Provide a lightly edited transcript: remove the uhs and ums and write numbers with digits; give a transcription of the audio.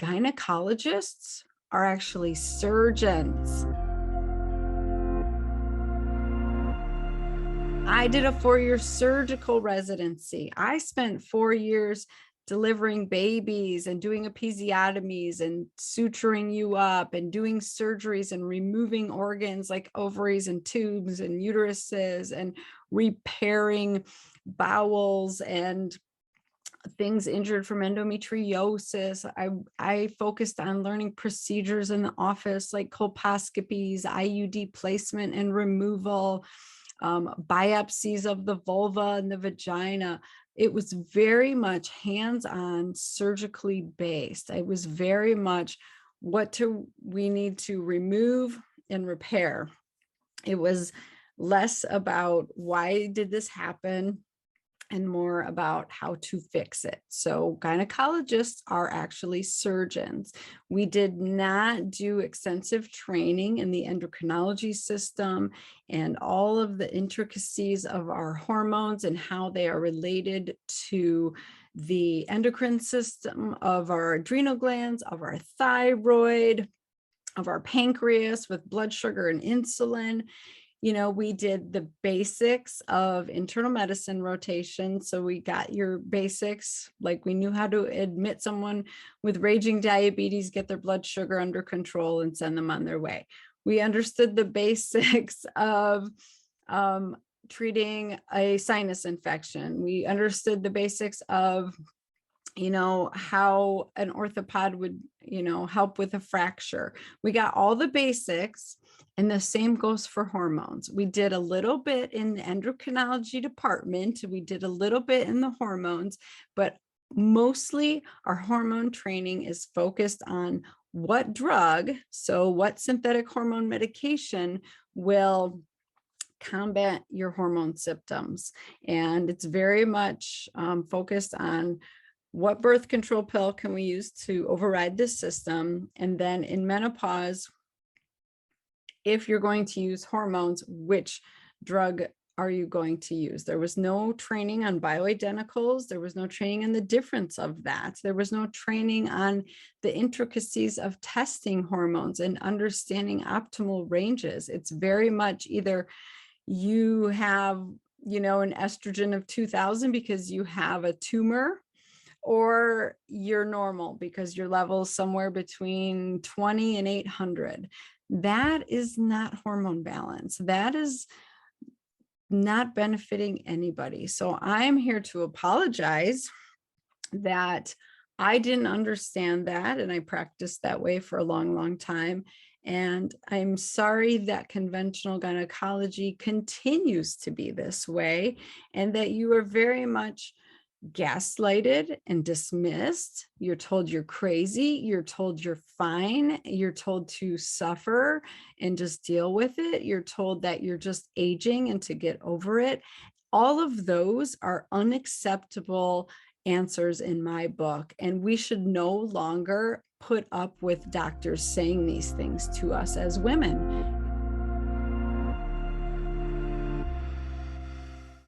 Gynecologists are actually surgeons. I did a 4-year surgical residency. I spent 4 years delivering babies and doing episiotomies and suturing you up and doing surgeries and removing organs like ovaries and tubes and uteruses and repairing bowels and things injured from endometriosis. I focused on learning procedures in the office like colposcopies, IUD placement and removal, biopsies of the vulva and the vagina. It was very much hands-on, surgically based. It was very much we need to remove and repair. It was less about why did this happen and more about how to fix it. So gynecologists are actually surgeons. We did not do extensive training in the endocrinology system and all of the intricacies of our hormones and how they are related to the endocrine system of our adrenal glands, of our thyroid, of our pancreas with blood sugar and insulin. We did the basics of internal medicine rotation. So we got your basics, like we knew how to admit someone with raging diabetes, get their blood sugar under control and send them on their way. We understood the basics of treating a sinus infection. We understood the basics of how an orthopod would, help with a fracture. We got all the basics, and the same goes for hormones. We did a little bit in the endocrinology department. We did a little bit in the hormones, but mostly our hormone training is focused on what drug, so what synthetic hormone medication will combat your hormone symptoms. And it's very much focused on what birth control pill can we use to override this system? And then in menopause, if you're going to use hormones, which drug are you going to use? There was no training on bioidenticals. There was no training on the difference of that. There was no training on the intricacies of testing hormones and understanding optimal ranges. It's very much either you have, an estrogen of 2000 because you have a tumor, or you're normal because your level is somewhere between 20 and 800. That is not hormone balance. That is not benefiting anybody. So I'm here to apologize that I didn't understand that, and I practiced that way for a long, long time. And I'm sorry that conventional gynecology continues to be this way, and that you are very much gaslighted and dismissed. You're told you're crazy. You're told you're fine. You're told to suffer and just deal with it. You're told that you're just aging and to get over it. All of those are unacceptable answers in my book, and we should no longer put up with doctors saying these things to us as women.